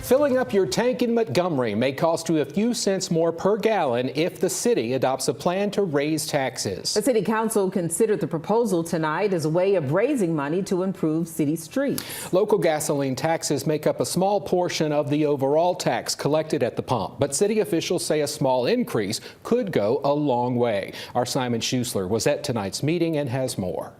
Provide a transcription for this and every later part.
Filling up your tank in Montgomery may cost you a few cents more per gallon if the city adopts a plan to raise taxes. The City Council considered the proposal tonight as a way of raising money to improve city streets. Local gasoline taxes make up a small portion of the overall tax collected at the pump, but city officials say a small increase could go a long way. Our Simon Schuessler was at tonight's meeting and has more.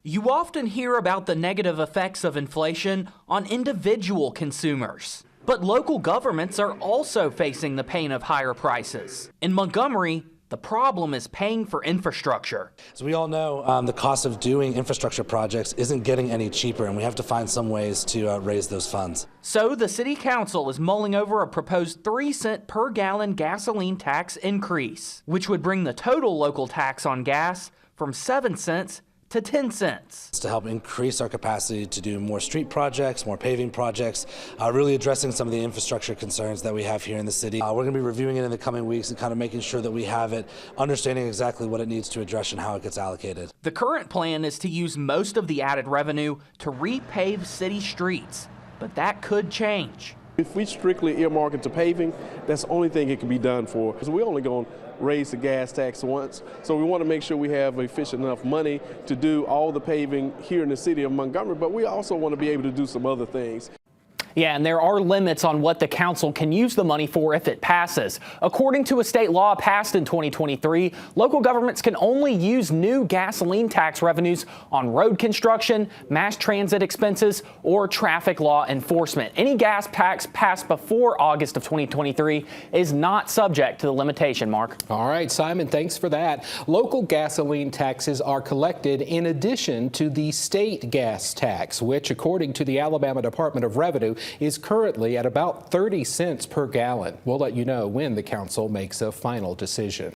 You often hear about the negative effects of inflation on individual consumers. But local governments are also facing the pain of higher prices. In Montgomery, the problem is paying for infrastructure. As we all know, the cost of doing infrastructure projects isn't getting any cheaper, and we have to find some ways to raise those funds. So the City Council is mulling over a proposed 3-cent per gallon gasoline tax increase, which would bring the total local tax on gas from 7 cents to 10 cents. To help increase our capacity to do more street projects, more paving projects, really addressing some of the infrastructure concerns that we have here in the city. We're going to be reviewing it in the coming weeks and kind of making sure that we have it, understanding exactly what it needs to address and how it gets allocated. The current plan is to use most of the added revenue to repave city streets, but that could change. If we strictly earmark it to paving, that's the only thing it can be done for, because we're only going to raise the gas tax once. So we want to make sure we have efficient enough money to do all the paving here in the city of Montgomery, but we also want to be able to do some other things. Yeah, and there are limits on what the council can use the money for if it passes. According to a state law passed in 2023, local governments can only use new gasoline tax revenues on road construction, mass transit expenses, or traffic law enforcement. Any gas tax passed before August of 2023 is not subject to the limitation, Mark. All right, Simon, thanks for that. Local gasoline taxes are collected in addition to the state gas tax, which, according to the Alabama Department of Revenue, is currently at about 30 cents per gallon. We'll let you know when the council makes a final decision.